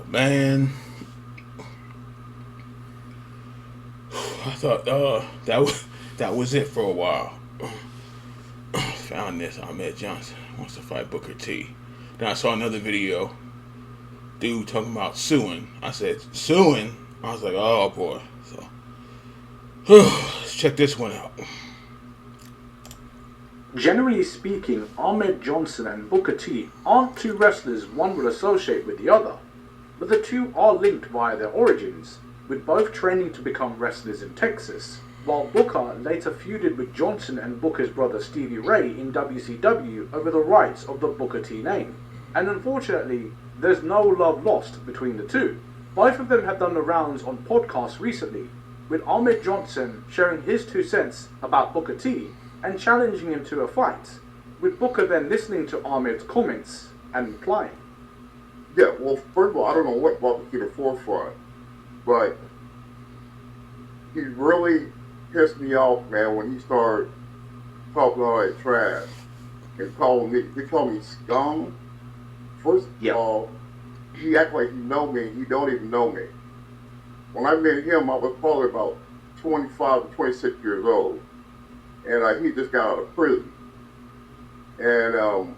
Man, I thought that was it for a while. Found this Ahmed Johnson wants to fight Booker T. Then I saw another video, dude talking about suing. I said suing. I was like, oh boy. So let's check this one out. Generally speaking, Ahmed Johnson and Booker T aren't two wrestlers one would associate with the other, but the two are linked via their origins, with both training to become wrestlers in Texas, while Booker later feuded with Johnson and Booker's brother Stevie Ray in WCW over the rights of the Booker T name. And unfortunately, there's no love lost between the two. Both of them have done the rounds on podcasts recently, with Ahmed Johnson sharing his 2 cents about Booker T and challenging him to a fight, with Booker then listening to Ahmed's comments and replying. Yeah, well, first of all, I don't know what brought me to the forefront, but he really pissed me off, man, when he started talking all that trash and he called me scum. First of all, he act like he know me, he don't even know me. When I met him, I was probably about 25 or 26 years old. And he just got out of prison. And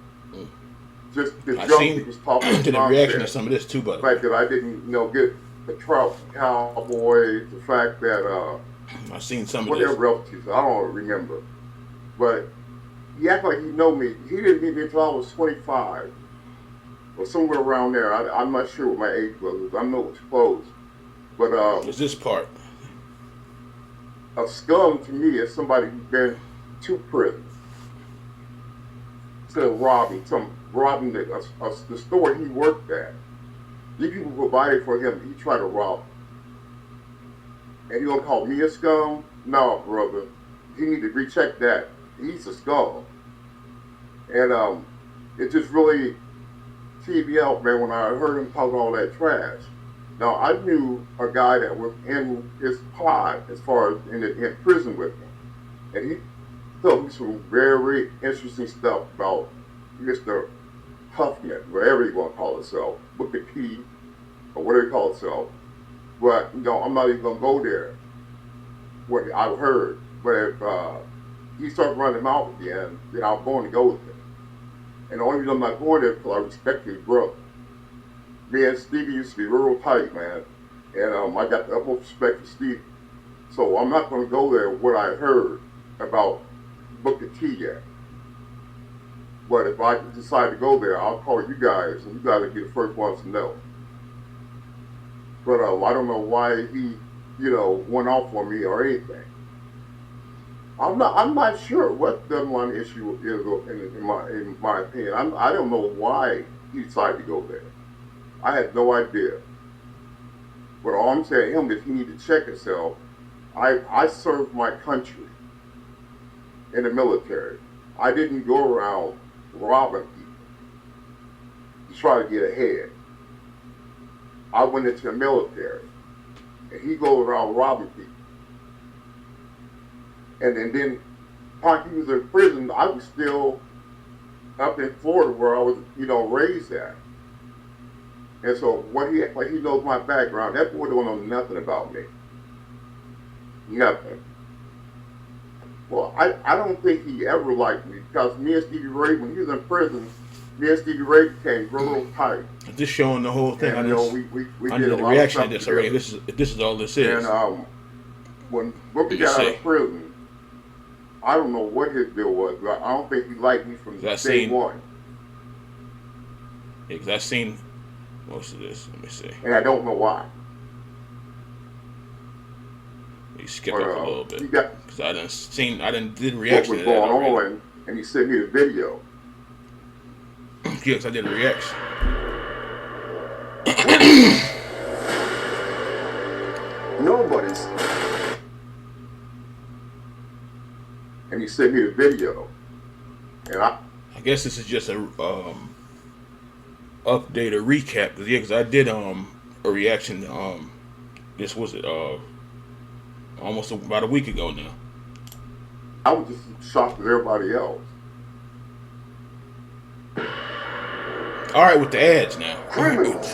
just the junk he was talking to the reaction to some of this too, but the fact that I didn't, get the Trout Cowboys, the fact that I've seen some of whatever else he said, I don't remember. But he acted like he know me. He didn't meet me until I was 25 or somewhere around there. I'm not sure what my age was. I know it's close. But is this part? A scum to me is somebody who's been to prison. Instead of robbing the store he worked at. These people provided for him, he tried to rob them. And you gonna call me a scum? No, brother. You need to recheck that. He's a scum. And it just really teed me out, man, when I heard him talk all that trash. Now, I knew a guy that was in his pod as far as in prison with him. And he told me some very interesting stuff about Mr. Huffman, whatever you want to call himself, Booker T, or whatever he call himself. But, I'm not even going to go there, what I've heard. But if he starts running him out again, then I'm going to go with him. And the only reason I'm not going there is because I respect his brother. Me and Stevie used to be real tight, man. And I got the utmost respect for Stevie. So I'm not going to go there with what I heard about Booker T yet. But if I decide to go there, I'll call you guys, and you guys will be the first ones to know. But I don't know why he, went off on me or anything. I'm not sure what the one issue is in my opinion. I don't know why he decided to go there. I had no idea. But all I'm saying to him is he need to check himself. I served my country in the military. I didn't go around robbing people to try to get ahead. I went into the military, and he goes around robbing people. And then while he was in prison, I was still up in Florida where I was, raised at. And so when he knows my background, that boy don't know nothing about me. Nothing. Well, I don't think he ever liked me because me and Stevie Ray, when he was in prison, me and Stevie Ray became real tight. Just showing the whole thing. And, we I did did a the lot reaction of to stuff this already. together. This is all this is. And when Booker got out of prison, I don't know what his deal was, but I don't think he liked me from day one. Yeah, because I've seen most of this. Let me see. And I don't know why. You skip up a little bit because I did reaction what was to that going already. on, and he sent me the video. Yes, I did a reaction. Nobody's. And he sent me the video, and I guess this is just a update or recap because I did a reaction. This was it almost about a week ago now. I was just shocked with everybody else. All right, with the ads now. Criminals.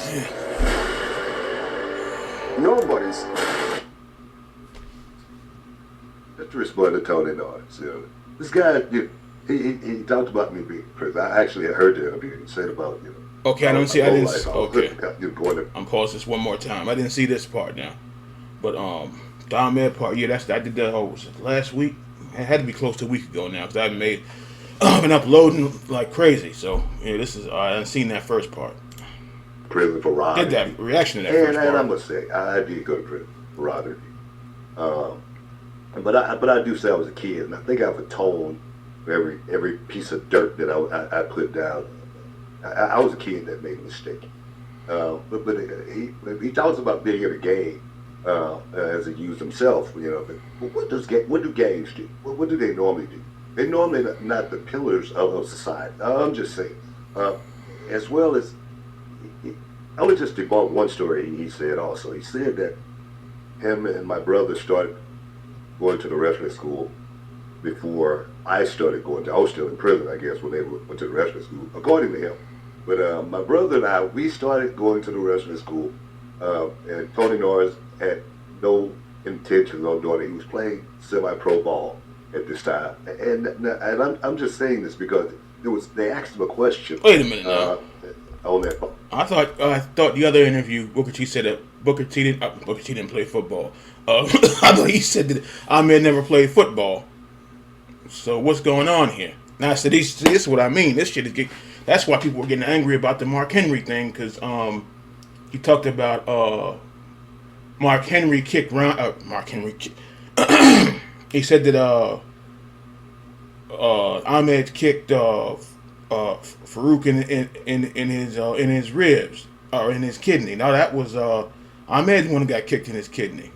Norris. Just to respond to Tony Norris, this guy, he talked about me being in prison. I actually had heard the interview. He said about, Okay, I don't see. I didn't. Okay, going to, I'm pause this one more time. I didn't see this part now, but the Ahmed part. Yeah, I did that. Was it last week? It had to be close to a week ago now because I've been uploading like crazy. So yeah, this is I haven't seen that first part. Prison for robbery. Did that reaction to that first part? And I must say, I did go to prison for robbery. But I do say I was a kid, and I think I have atoned for every piece of dirt that I put down. I was a kid that made a mistake. But he talks about being in a gang as a youth himself. But what do gangs do? What do they normally do? They're normally not the pillars of society. I'm just saying. As well as, I would just debunk one story he said also. He said that him and my brother started going to the wrestling school before I started going I was still in prison, I guess, when they went to the wrestling school, according to him. But my brother and I, we started going to the wrestling school, and Tony Norris had no intentions on doing it. He was playing semi-pro ball at this time. And I'm just saying this because they asked him a question. Wait a minute now. On that. I thought the other interview, Booker T said that Booker T didn't play football. I thought he said that Ahmed never played football. So what's going on here? Now, so this is what I mean. This shit is that's why people were getting angry about the Mark Henry thing, because he talked about Mark Henry kicked round. Mark Henry. He said that Ahmed kicked Farouk in his ribs or in his kidney. Now that was Ahmed the one who got kicked in his kidney,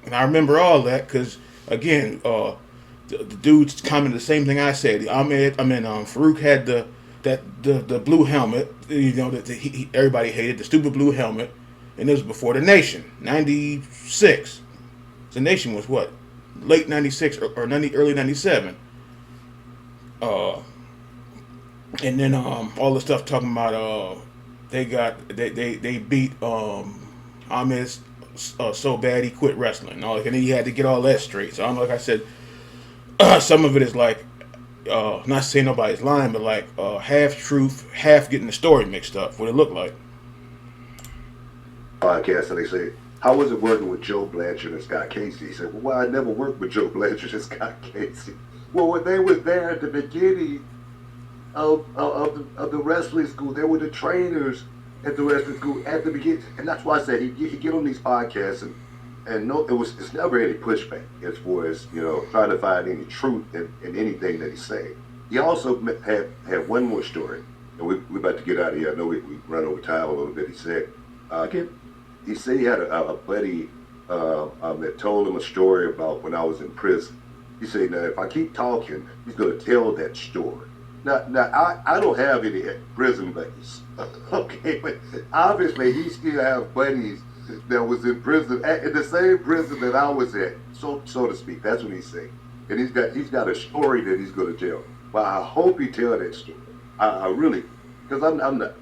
and I remember all that because again, the dudes commented the same thing I said. Farouk had the blue helmet, that everybody hated, the stupid blue helmet, and it was before the Nation, 96. The Nation was what, late 96 or early 97. And then all the stuff talking about they beat Ahmed so bad he quit wrestling. And then he had to get all that straight. So like I said, some of it is like not saying nobody's lying, but like half truth, half getting the story mixed up. What it looked like. Podcast, and they say, how was it working with Joe Blanchard and Scott Casey? He said, well, I never worked with Joe Blanchard and Scott Casey. Well, when they were there at the beginning of the wrestling school, they were the trainers at the wrestling school at the beginning, and that's why I said he get on these podcasts and no, it's never any pushback as far as trying to find any truth in anything that he's saying. He also had one more story, and we're about to get out of here. I know we run over time a little bit. He said he said he had a buddy that told him a story about when I was in prison. He said, now if I keep talking, he's going to tell that story. Now I don't have any prison buddies, okay, but obviously he still have buddies that was in prison, in the same prison that I was at, so to speak. That's what he's saying, and he's got a story that he's going to tell. But I hope he tell that story. I really, because I'm not.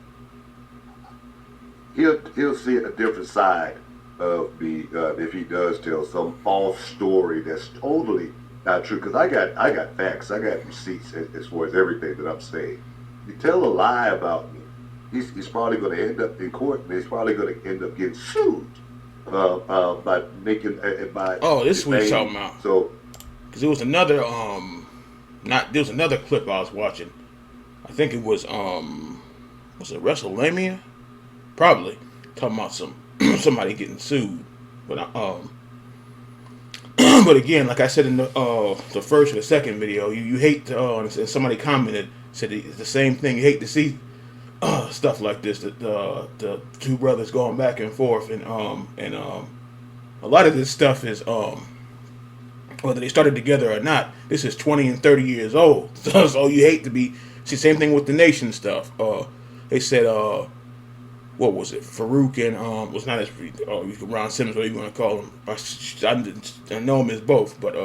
He'll see a different side of me if he does tell some false story that's totally not true. Because I got facts, I got receipts as far as everything that I'm saying. You tell a lie about me, he's probably going to end up in court, and he's probably going to end up getting sued by making by. Oh, this week's talking about. So, because there was another there was another clip I was watching. I think it was it WrestleMania? Probably talking about somebody getting sued, but but again, like I said in the first or the second video, you hate to, and somebody commented, said it's the same thing. You hate to see stuff like this, the two brothers going back and forth, and a lot of this stuff is whether they started together or not. This is 20 and 30 years old, so you hate to see. Same thing with the Nation stuff. They said what was it? Farouk and was not as Ron Simmons, whatever you want to call him. I know him as both, but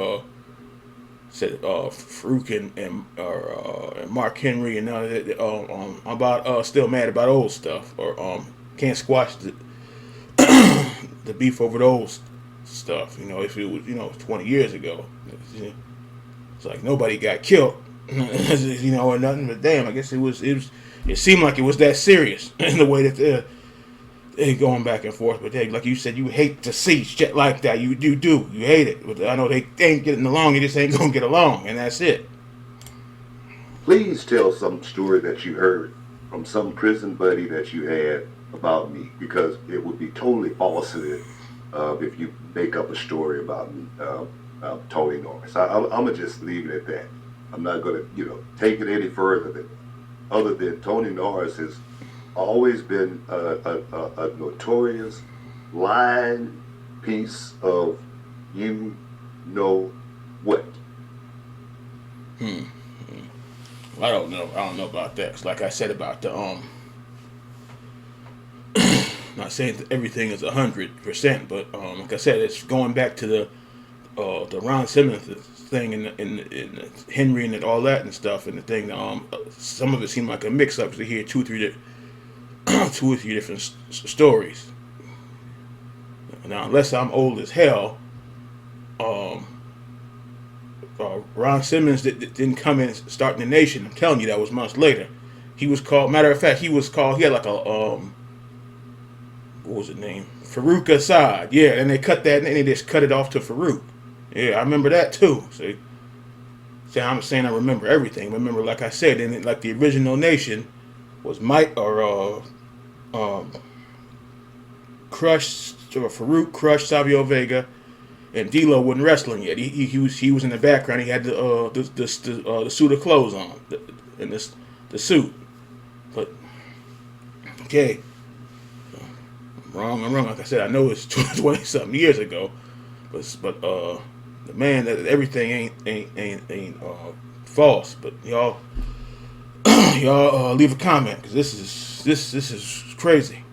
said Farouk and Mark Henry and about still mad about old stuff or can't squash the beef over those stuff. If it was 20 years ago, it's like nobody got killed, or nothing. But damn, I guess it seemed like it was that serious in the way that they're going back and forth. But like you said, you hate to see shit like that. You do. You hate it. But I know they ain't getting along. You just ain't gonna get along, and that's it. Please tell some story that you heard from some prison buddy that you had about me, because it would be totally falsehood if you make up a story about me, Tony Norris. I'm gonna just leave it at that. I'm not gonna, take it any further other than Tony Norris has always been a notorious lying piece of what. I don't know about that. 'Cause like I said about the not saying that everything is 100%, but like I said, it's going back to the Ron Simmons thing and the Henry and all that and stuff, and the thing. Some of it seemed like a mix-up to hear two or three different stories. Now, unless I'm old as hell, Ron Simmons didn't come in starting the nation. I'm telling you, that was months later. He was called. Matter of fact, he had like a what was his name? Farouk Assad. Yeah, and they cut that, and they just cut it off to Farouk. Yeah, I remember that too. See, I'm saying I remember everything. Remember, like I said, like the original nation was Farouk crushed Savio Vega, and D'Lo wasn't wrestling yet. He was in the background. He had the suit of clothes on, and the suit. But okay. I'm wrong. Like I said, I know it's 20-something years ago, but the man, that everything ain't false. But y'all leave a comment, because this is crazy.